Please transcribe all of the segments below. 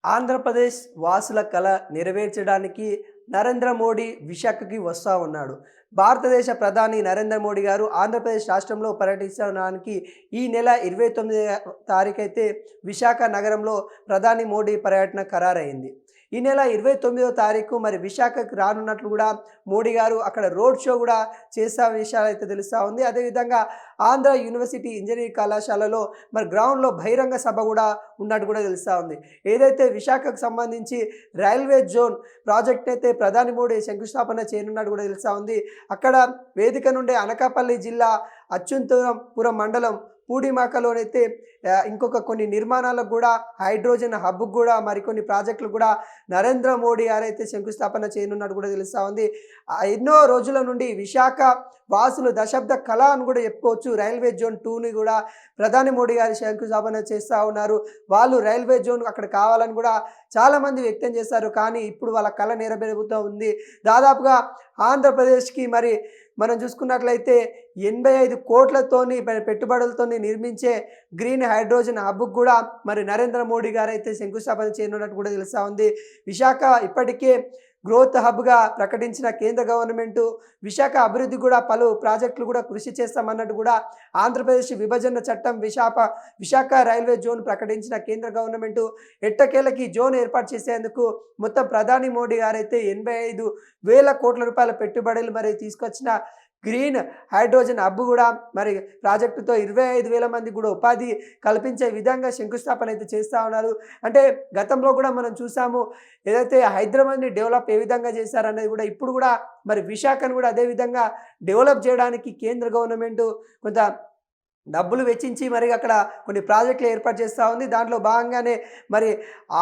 ఆంధ్రప్రదేశ్ వాసుల కల నెరవేర్చడానికి నరేంద్ర మోడీ విశాఖకి వస్తా ఉన్నాడు. భారతదేశ ప్రధాని నరేంద్ర మోడీ గారు ఆంధ్రప్రదేశ్ రాష్ట్రంలో పర్యటించడానికి ఈ నెల 29 తారీఖైతే విశాఖ నగరంలో ప్రధాని మోడీ పర్యటన ఖరారైంది. ఈ నెల 29వ తారీఖు మరి విశాఖకు రానున్నట్లు కూడా మోడీ గారు అక్కడ రోడ్ షో కూడా చేసే విషయాలైతే తెలుస్తా ఉంది. అదేవిధంగా ఆంధ్ర యూనివర్సిటీ ఇంజనీరింగ్ కళాశాలలో మరి గ్రౌండ్‌లో బహిరంగ సభ కూడా ఉన్నట్టు కూడా తెలుస్తా ఉంది. ఏదైతే విశాఖకు సంబంధించి రైల్వే జోన్ ప్రాజెక్ట్ అయితే ప్రధాని మోడీ శంకుస్థాపన చేయనున్నట్టు కూడా తెలుస్తా ఉంది. అక్కడ వేదిక నుండి అనకాపల్లి జిల్లా అచ్యుతాపురం మండలం పూడిమాకలోనైతే ఇంకొక కొన్ని నిర్మాణాలకు కూడా హైడ్రోజన్ హబ్‌కు కూడా మరికొన్ని ప్రాజెక్టులు కూడా నరేంద్ర మోడీ గారైతే శంకుస్థాపన చేయనున్నట్టు కూడా తెలుస్తా ఉంది. ఎన్నో రోజుల నుండి విశాఖ వాసులు దశాబ్ద కళ అని కూడా చెప్పుకోవచ్చు. రైల్వే జోన్ 2ని కూడా ప్రధాని మోడీ గారు శంకుస్థాపన చేస్తూ ఉన్నారు. వాళ్ళు రైల్వే జోన్ అక్కడ కావాలని కూడా చాలామంది వ్యక్తం చేశారు. కానీ ఇప్పుడు వాళ్ళ కళ నెరవేరుతూ ఉంది. దాదాపుగా ఆంధ్రప్రదేశ్‌కి మరి మనం చూసుకున్నట్లయితే 85 కోట్లతోని పెట్టుబడులతోని నిర్మించే గ్రీన్ హైడ్రోజన్ హబ్‌కు కూడా మరి నరేంద్ర మోడీ గారైతే శంకుస్థాపన చేయనున్నట్టు కూడా తెలుస్తా ఉంది. విశాఖ ఇప్పటికే గ్రోత్ హబ్‌గా ప్రకటించిన కేంద్ర గవర్నమెంటు విశాఖ అభివృద్ధి కూడా పలు ప్రాజెక్టులు కూడా కృషి చేస్తామన్నట్టు కూడా ఆంధ్రప్రదేశ్ విభజన చట్టం విశాఖ రైల్వే జోన్ ప్రకటించిన కేంద్ర గవర్నమెంటు ఎట్టకేలకి జోన్ ఏర్పాటు చేసేందుకు మొత్తం ప్రధాని మోడీ గారైతే 85,000 కోట్ల రూపాయల పెట్టుబడులు మరి తీసుకొచ్చిన గ్రీన్ హైడ్రోజన్ హబ్ కూడా మరి ప్రాజెక్టుతో 25,000 మందికి కూడా ఉపాధి కల్పించే విధంగా శంకుస్థాపన అయితే చేస్తూ ఉన్నారు. అంటే గతంలో కూడా మనం చూసాము, ఏదైతే హైదరాబాద్ని డెవలప్ ఏ విధంగా చేశారనేది కూడా ఇప్పుడు కూడా మరి విశాఖను కూడా అదే విధంగా డెవలప్ చేయడానికి కేంద్ర గవర్నమెంట్ కొంత డబ్బులు వెచ్చించి మరి అక్కడ కొన్ని ప్రాజెక్టులు ఏర్పాటు చేస్తూ ఉంది. దాంట్లో భాగంగానే మరి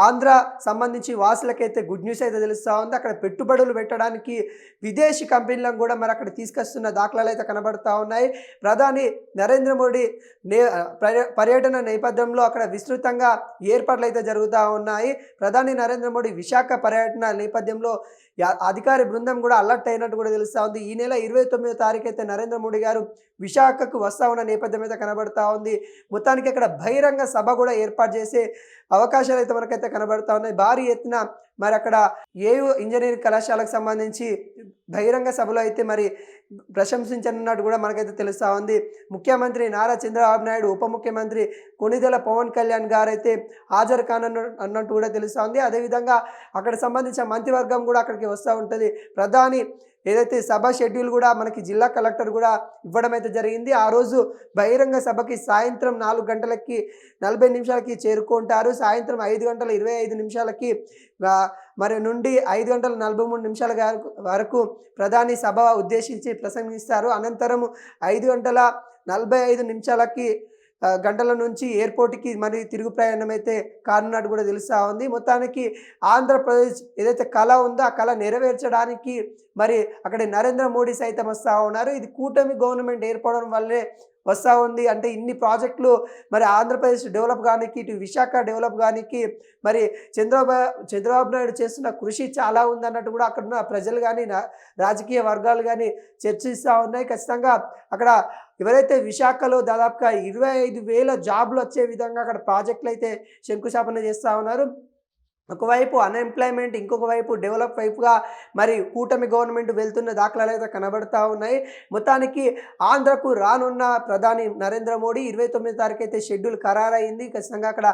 ఆంధ్ర సంబంధించి వాసులకైతే గుడ్ న్యూస్ అయితే తెలుస్తూ ఉంది. అక్కడ పెట్టుబడులు పెట్టడానికి విదేశీ కంపెనీలను కూడా మరి అక్కడ తీసుకొస్తున్న దాఖలాలు అయితే కనబడుతూ ఉన్నాయి. ప్రధాని నరేంద్ర మోడీ పర్యటన నేపథ్యంలో అక్కడ విస్తృతంగా ఏర్పాట్లు అయితే జరుగుతూ ఉన్నాయి. ప్రధాని నరేంద్ర మోడీ విశాఖ పర్యటన నేపథ్యంలో అధికారి బృందం కూడా అలర్ట్ అయినట్టు కూడా తెలుస్తూ ఉంది. ఈ నెల 29వ తారీఖు అయితే నరేంద్ర మోడీ గారు విశాఖకు వస్తూ ఉన్న నేపథ్యం అయితే కనబడతా ఉంది. మొత్తానికి అక్కడ బహిరంగ సభ కూడా ఏర్పాటు చేసే అవకాశాలు అయితే మనకైతే కనబడతా ఉన్నాయి. భారీ ఎత్తున మరి అక్కడ ఏయూ ఇంజనీరింగ్ కళాశాలకు సంబంధించి బహిరంగ సభలో అయితే మరి ప్రశంసించనున్నట్టు కూడా మనకైతే తెలుస్తూ ఉంది. ముఖ్యమంత్రి నారా చంద్రబాబు నాయుడు, ఉప ముఖ్యమంత్రి కొణిదెల పవన్ కళ్యాణ్ గారు అయితే హాజరు కానన్నట్టు కూడా తెలుస్తూ ఉంది. అదేవిధంగా అక్కడ సంబంధించిన మంత్రివర్గం కూడా అక్కడికి వస్తూ ఉంటుంది. ప్రధాని ఏదైతే సభ షెడ్యూల్ కూడా మనకి జిల్లా కలెక్టర్ కూడా ఇవ్వడం అయితే జరిగింది. ఆ రోజు బహిరంగ సభకి సాయంత్రం 4 గంటలకి 40 నిమిషాలకి చేరుకుంటారు. సాయంత్రం 5 గంటల 25 నిమిషాలకి మరి నుండి 5 గంటల 43 నిమిషాల వరకు ప్రధాని సభ ఉద్దేశించి ప్రసంగిస్తారు. అనంతరం 5 గంటల 45 నిమిషాలకి గంటల నుంచి ఎయిర్పోర్ట్‌కి మరి తిరుగు ప్రయాణం అయితే కానున్నట్టు కూడా తెలుస్తూ ఉంది. మొత్తానికి ఆంధ్రప్రదేశ్ ఏదైతే కళ ఉందో ఆ కళ నెరవేర్చడానికి మరి అక్కడ నరేంద్ర మోడీ సైతం వస్తూ ఉన్నారు. ఇది కూటమి గవర్నమెంట్ ఏర్పడడం వల్లే వస్తూ ఉంది. అంటే ఇన్ని ప్రాజెక్టులు మరి ఆంధ్రప్రదేశ్ డెవలప్ గానికి, ఇటు విశాఖ డెవలప్ గానికి మరి చంద్రబాబు నాయుడు చేస్తున్న కృషి చాలా ఉందన్నట్టు కూడా అక్కడున్న ప్రజలు కానీ రాజకీయ వర్గాలు కానీ చర్చిస్తూ ఉన్నాయి. ఖచ్చితంగా అక్కడ ఎవరైతే విశాఖలో దాదాపుగా 25,000 జాబ్లు వచ్చే విధంగా అక్కడ ప్రాజెక్టులు అయితే శంకుస్థాపన చేస్తూ ఉన్నారు. ఒకవైపు అన్ఎంప్లాయ్మెంట్, ఇంకొక వైపు డెవలప్ వైపుగా మరి కూటమి గవర్నమెంట్ వెళ్తున్న దాఖలాలు అయితే కనబడతా ఉన్నాయి. మొత్తానికి ఆంధ్రకు రానున్న ప్రధాని నరేంద్ర మోడీ 29 తారీఖు అయితే షెడ్యూల్ ఖరారైంది. ఖచ్చితంగా అక్కడ